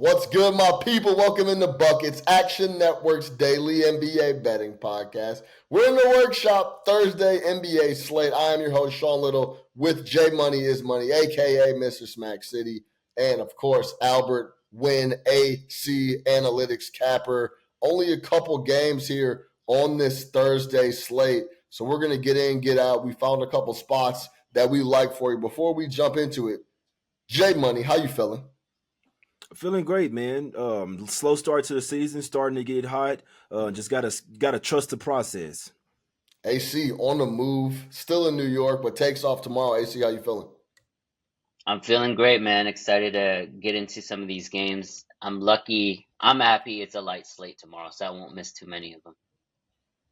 What's good, my people? Welcome into Buckets, Action Network's daily NBA betting podcast. We're in the workshop, Thursday NBA slate. I am your host, Sean Little, with J Money is Money, a.k.a. Mr. Smack City, and, of course, Albert Wynn, AC Analytics Capper. Only a couple games here on this Thursday slate, so we're going to get in, get out. We found a couple spots that we like for you. Before we jump into it, J Money, how you feeling? Feeling great, man. Slow start to the season, starting to get hot. Just gotta trust the process. AC on the move, still in New York, but takes off tomorrow. AC, how you feeling? I'm feeling great, man. Excited to get into some of these games. I'm happy it's a light slate tomorrow, so I won't miss too many of them.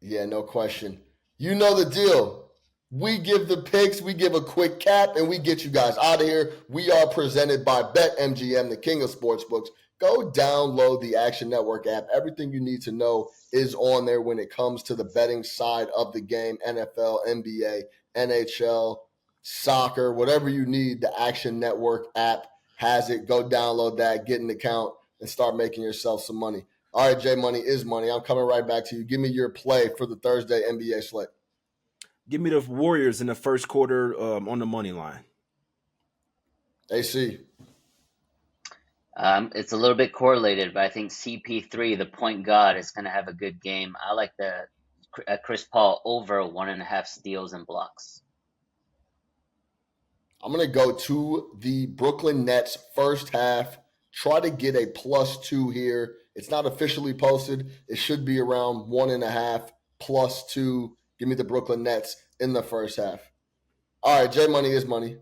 Yeah, no question. You know the deal. We give the picks, we give a quick cap, and we get you guys out of here. We are presented by BetMGM, the king of sportsbooks. Go download the Action Network app. Everything you need to know is on there when it comes to the betting side of the game. NFL, NBA, NHL, soccer, whatever you need, the Action Network app has it. Go download that, get an account, and start making yourself some money. All right, J Money is money. I'm coming right back to you. Give me your play for the Thursday NBA slate. Give me the Warriors in the first quarter on the money line. AC. It's a little bit correlated, but I think CP3, the point guard, is going to have a good game. I like the Chris Paul over 1.5 steals and blocks. I'm going to go to the Brooklyn Nets first half. Try to get a +2 here. It's not officially posted. It should be around 1.5 +2. Give me the Brooklyn Nets in the first half. All right, J Money is money.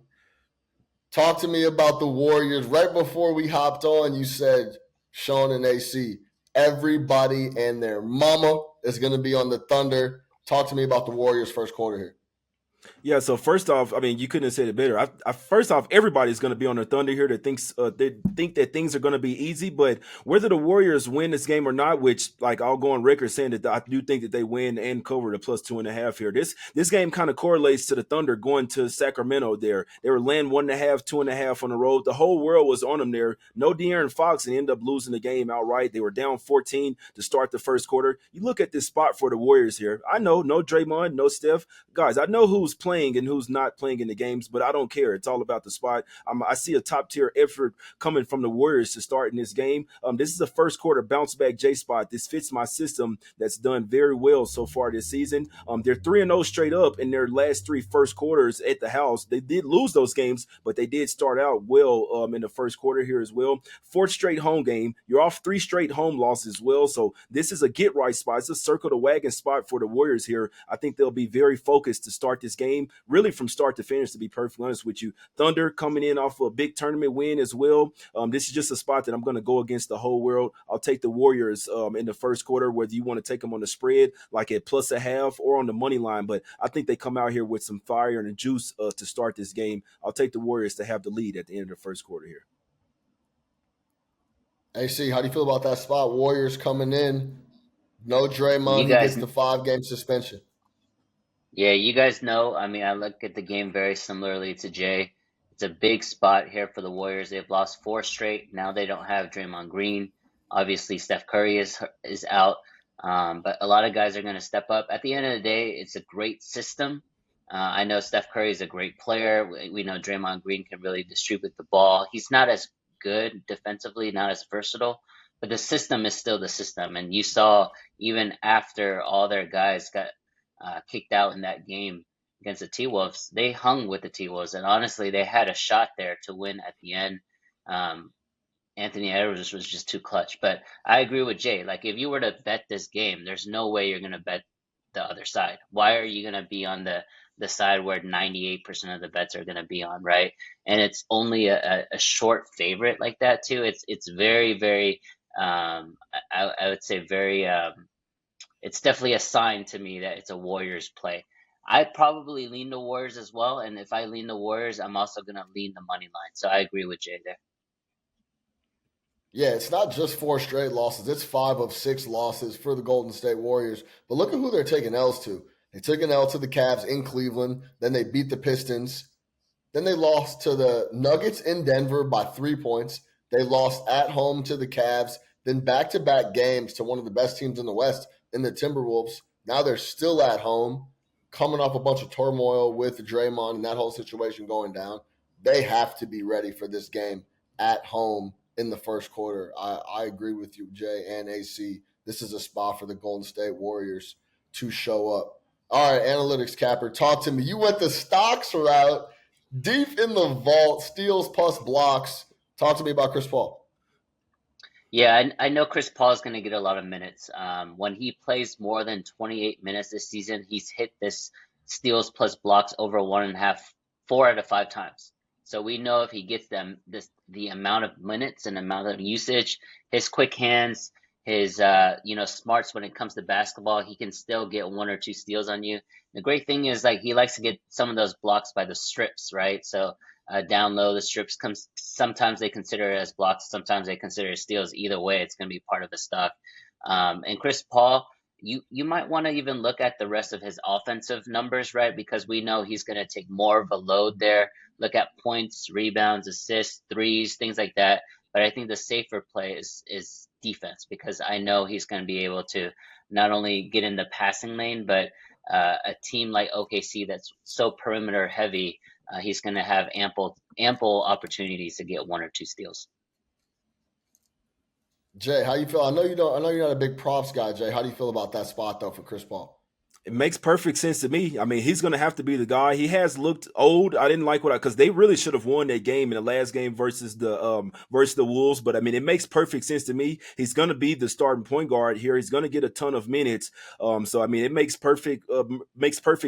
Talk to me about the Warriors. Right before we hopped on, you said, Sean and AC, everybody and their mama is going to be on the Thunder. Talk to me about the Warriors first quarter here. Yeah, so first off, I mean, you couldn't have said it better. First off, everybody's going to be on the Thunder here that thinks they think that things are going to be easy. But whether the Warriors win this game or not, which like I'll go on record saying that I do think that they win and cover the +2.5 here. This game kind of correlates to the Thunder going to Sacramento. There, they were laying 1.5, 2.5 on the road. The whole world was on them there. No De'Aaron Fox, and ended up losing the game outright. They were down 14 to start the first quarter. You look at this spot for the Warriors here. I know no Draymond, no Steph, guys. I know who's playing and who's not playing in the games, but I don't care. It's all about the spot. I see a top tier effort coming from the Warriors to start in this game. This is a first quarter bounce back J spot. This fits my system that's done very well so far this season. They're 3-0 straight up in their last 3 first quarters at the house. They did lose those games, but they did start out well in the first quarter here as well. 4th straight home game. You're off 3 straight home losses as well. So this is a get right spot. It's a circle the wagon spot for the Warriors here. I think they'll be very focused to start this game, really from start to finish, to be perfectly honest with you. Thunder coming in off a big tournament win as well. This is just a spot that I'm going to go against the whole world. I'll take the Warriors in the first quarter, whether you want to take them on the spread, like at +0.5 or on the money line. But I think they come out here with some fire and a juice to start this game. I'll take the Warriors to have the lead at the end of the first quarter here. AC, how do you feel about that spot? Warriors coming in. No Draymond. He gets the 5-game suspension. Yeah, you guys know, I mean, I look at the game very similarly to Jay. It's a big spot here for the Warriors. They've lost 4 straight. Now they don't have Draymond Green. Obviously, Steph Curry is out. But a lot of guys are going to step up. At the end of the day, it's a great system. I know Steph Curry is a great player. We know Draymond Green can really distribute the ball. He's not as good defensively, not as versatile, but the system is still the system. And you saw even after all their guys got kicked out in that game against the T-Wolves, they hung with the T-Wolves, and honestly, they had a shot there to win at the end. Anthony Edwards was just too clutch. But I agree with Jay. Like, if you were to bet this game, there's no way you're going to bet the other side. Why are you going to be on the side where 98% of the bets are going to be on, right? And it's only a short favorite like that too. It's very, very, I would say very, it's definitely a sign to me that it's a Warriors play. I probably lean the Warriors as well. And if I lean the Warriors, I'm also going to lean the money line. So I agree with Jay there. Yeah, it's not just 4 straight losses. It's 5 of 6 losses for the Golden State Warriors. But look at who they're taking L's to. They took an L to the Cavs in Cleveland. Then they beat the Pistons. Then they lost to the Nuggets in Denver by 3 points. They lost at home to the Cavs, then back-to-back games to one of the best teams in the West in the Timberwolves. Now they're still at home, coming off a bunch of turmoil with Draymond and that whole situation going down. They have to be ready for this game at home in the first quarter. I agree with you, Jay and AC. This is a spot for the Golden State Warriors to show up. All right, analytics capper, talk to me. You went the stocks route, deep in the vault, steals plus blocks. Talk to me about Chris Paul. Yeah, I know Chris Paul is going to get a lot of minutes. When he plays more than 28 minutes this season, he's hit this steals plus blocks over 1.5, 4 out of 5 times. So we know if he gets the amount of minutes and amount of usage, his quick hands, his smarts when it comes to basketball, he can still get 1 or 2 steals on you. The great thing is like he likes to get some of those blocks by the strips, right? So down low, the strips comes. Sometimes they consider it as blocks. Sometimes they consider it steals. Either way, it's going to be part of the stuff. And Chris Paul, you might want to even look at the rest of his offensive numbers, right? Because we know he's going to take more of a load there. Look at points, rebounds, assists, threes, things like that. But I think the safer play is defense, because I know he's going to be able to not only get in the passing lane, but a team like OKC that's so perimeter heavy, he's going to have ample opportunities to get 1 or 2 steals. Jay, how you feel? I know you don't. I know you're not a big props guy, Jay. How do you feel about that spot though for Chris Paul? It makes perfect sense to me. I mean, he's going to have to be the guy. He has looked old. I didn't like because they really should have won that game in the last game versus the Wolves. But I mean, it makes perfect sense to me. He's going to be the starting point guard here. He's going to get a ton of minutes. So I mean, it makes perfect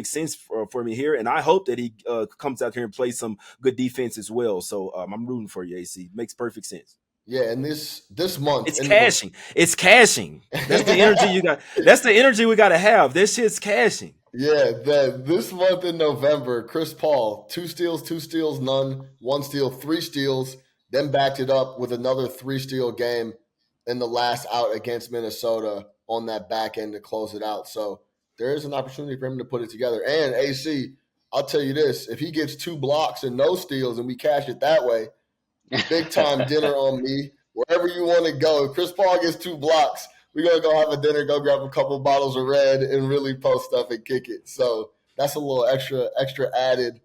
sense for me here. And I hope that he comes out here and plays some good defense as well. So I'm rooting for you, AC. It makes perfect sense. Yeah, and this month it's cashing. It's cashing. That's the energy you got. That's the energy we got to have. This shit's cashing. Yeah, this month in November, Chris Paul, 2 steals, none, 1 steal, 3 steals, then backed it up with another 3-steal game in the last out against Minnesota on that back end to close it out. So there is an opportunity for him to put it together. And AC, I'll tell you this, if he gets 2 blocks and no steals and we cash it that way, big time dinner on me. Wherever you want to go. If Chris Paul gets 2 blocks, we're going to go have a dinner, go grab a couple of bottles of red and really post stuff and kick it. So that's a little extra added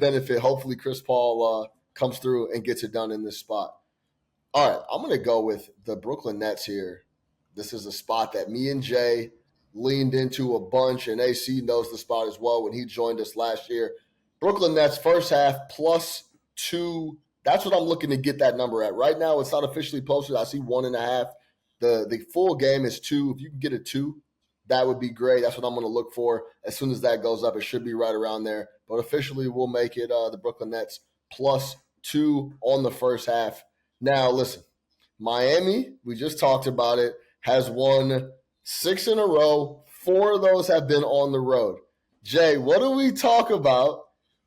benefit. Hopefully Chris Paul comes through and gets it done in this spot. All right, I'm going to go with the Brooklyn Nets here. This is a spot that me and Jay leaned into a bunch, and AC knows the spot as well when he joined us last year. Brooklyn Nets first half +2. That's what I'm looking to get that number at. Right now, it's not officially posted. I see 1.5. The full game is 2. If you can get a 2, that would be great. That's what I'm going to look for. As soon as that goes up, it should be right around there. But officially, we'll make it the Brooklyn Nets +2 on the first half. Now, listen, Miami, we just talked about it, has won 6 in a row. 4 of those have been on the road. Jay, what do we talk about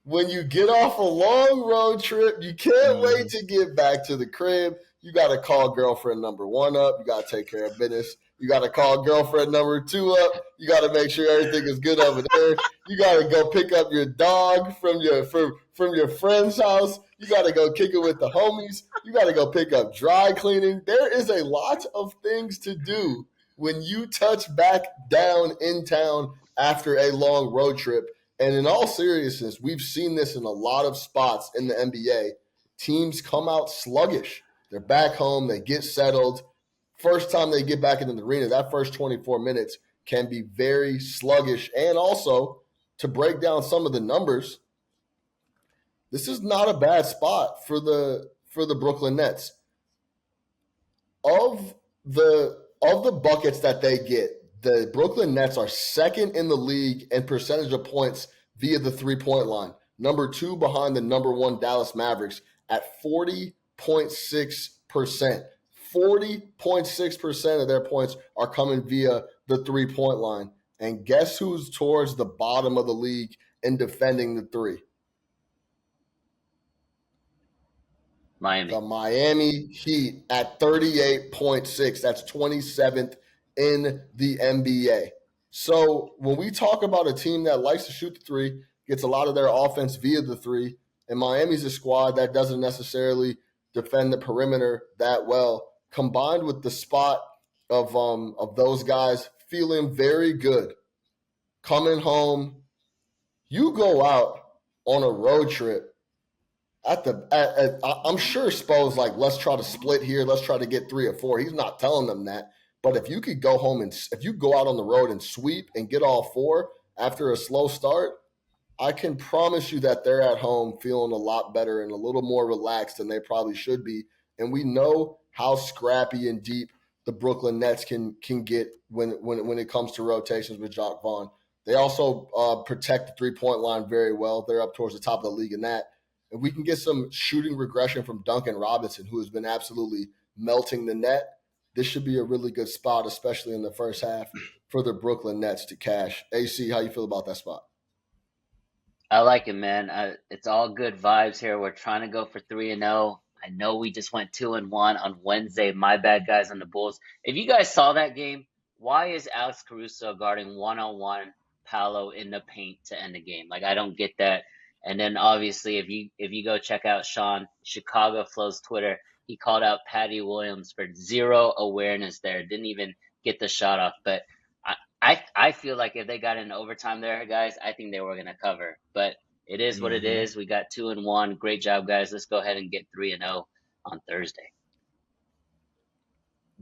when you get off a long road trip? You can't wait to get back to the crib. You got to call girlfriend number 1 up. You got to take care of business. You got to call girlfriend number 2 up. You got to make sure everything is good over there. You got to go pick up your dog from your friend's house. You got to go kick it with the homies. You got to go pick up dry cleaning. There is a lot of things to do when you touch back down in town after a long road trip. And in all seriousness, we've seen this in a lot of spots in the NBA. Teams come out sluggish. They're back home. They get settled. First time they get back into the arena, that first 24 minutes can be very sluggish. And also, to break down some of the numbers, this is not a bad spot for the Brooklyn Nets. Of the buckets that they get, the Brooklyn Nets are second in the league in percentage of points via the 3-point line. Number 2 behind the number 1 Dallas Mavericks at 40.6%. 40.6% of their points are coming via the 3-point line. And guess who's towards the bottom of the league in defending the 3? Miami. The Miami Heat at 38.6. That's 27th in the NBA. So when we talk about a team that likes to shoot the 3, gets a lot of their offense via the 3, and Miami's a squad that doesn't necessarily defend the perimeter that well, combined with the spot of those guys feeling very good, coming home. You go out on a road trip I'm sure Spo's like, let's try to split here. Let's try to get 3 or 4. He's not telling them that. But if you could go home and if you go out on the road and sweep and get all 4 after a slow start, I can promise you that they're at home feeling a lot better and a little more relaxed than they probably should be. And we know how scrappy and deep the Brooklyn Nets can get when it comes to rotations with Jacques Vaughn. They also protect the 3-point line very well. They're up towards the top of the league in that. If we can get some shooting regression from Duncan Robinson, who has been absolutely melting the net, this should be a really good spot, especially in the first half, for the Brooklyn Nets to cash. AC, how you feel about that spot? I like it, man. It's all good vibes here. We're trying to go for 3-0. I know we just went 2-1 on Wednesday. My bad, guys, on the Bulls. If you guys saw that game, why is Alex Caruso guarding one-on-one Paolo in the paint to end the game? Like, I don't get that. And then obviously, if you go check out Sean Chicago Flow's Twitter, he called out Patty Williams for zero awareness there. Didn't even get the shot off. But I feel like if they got in overtime there, guys, I think they were going to cover. But it is what it is. We got 2-1. Great job, guys. Let's go ahead and get 3-0 on Thursday.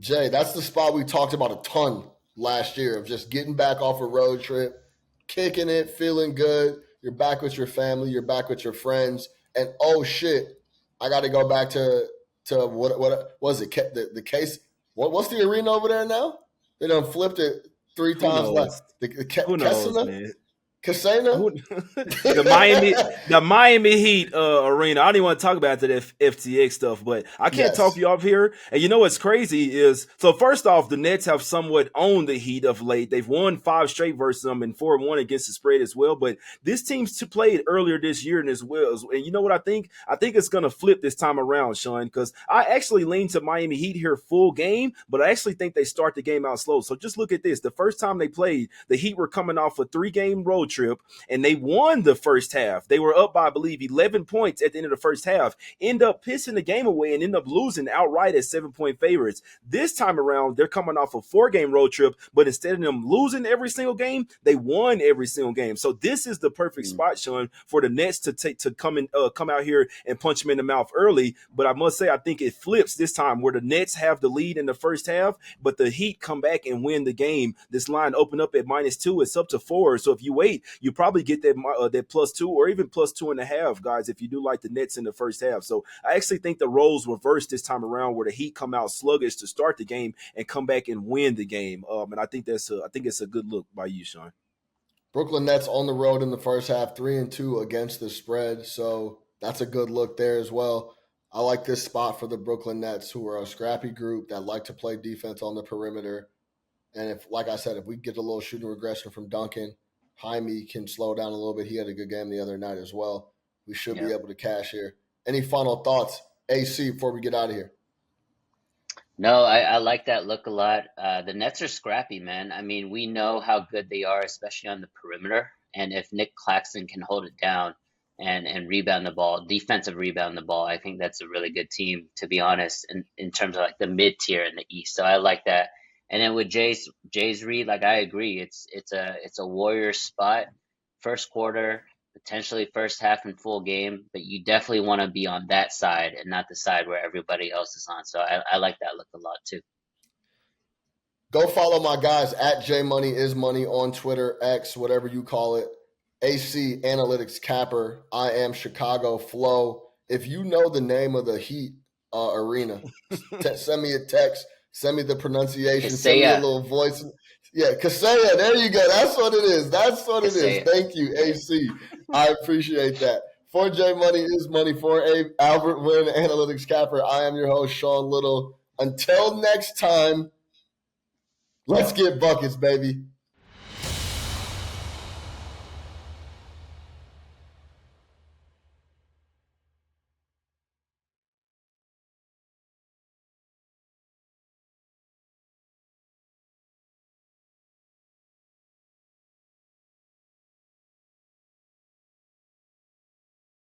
Jay, that's the spot we talked about a ton last year of just getting back off a road trip, kicking it, feeling good. You're back with your family. You're back with your friends. And, oh, shit, I got to go back to what was it? The case. What's the arena over there now? They done flipped it 3 times left. Who knows, man? Casino? the Miami Heat arena. I don't even want to talk about that FTX stuff, but I can't talk you off here. And you know what's crazy is, so first off, the Nets have somewhat owned the Heat of late. They've won 5 straight versus them and 4-1 against the spread as well. But this team's played earlier this year and as well. And you know what I think? I think it's going to flip this time around, Sean, because I actually lean to Miami Heat here full game, but I actually think they start the game out slow. So just look at this. The first time they played, the Heat were coming off a 3-game road trip, and they won the first half. They were up by, I believe, 11 points at the end of the first half, end up pissing the game away and end up losing outright as 7-point favorites. This time around, they're coming off a 4-game road trip, but instead of them losing every single game, they won every single game. So this is the perfect spot, Sean, for the Nets to come out here and punch them in the mouth early. But I must say, I think it flips this time where the Nets have the lead in the first half, but the Heat come back and win the game. This line opened up at -2. It's up to 4. So if you wait, you probably get that +2 or even +2.5, guys, if you do like the Nets in the first half. So I actually think the roles reverse this time around, where the Heat come out sluggish to start the game and come back and win the game. And I think it's a good look by you, Sean. Brooklyn Nets on the road in the first half, 3-2 against the spread. So that's a good look there as well. I like this spot for the Brooklyn Nets, who are a scrappy group that like to play defense on the perimeter. And if, like I said, if we get a little shooting regression from Duncan, Jaime can slow down a little bit. He had a good game the other night as well. We should be able to cash here. Any final thoughts, AC, before we get out of here? No, I like that look a lot. The Nets are scrappy, man. I mean, we know how good they are, especially on the perimeter. And if Nick Claxton can hold it down and rebound the ball, defensive rebound the ball, I think that's a really good team, to be honest, in terms of like the mid-tier in the East. So I like that. And then with Jay's read, like, I agree. It's a Warriors spot, first quarter, potentially first half and full game, but you definitely want to be on that side and not the side where everybody else is on. So I like that look a lot too. Go follow my guys at JMoneyIsMoney on Twitter, X, whatever you call it. AC Analytics Capper. I am Chicago Flow. If you know the name of the Heat arena, send me a text. Send me the pronunciation. Kaseya. Send me a little voice. Yeah, Kaseya. There you go. That's what it is. Thank you, AC. I appreciate that. For J Money is Money, for Albert Wynn Analytics Capper, I am your host, Sean Little. Until next time, let's get buckets, baby.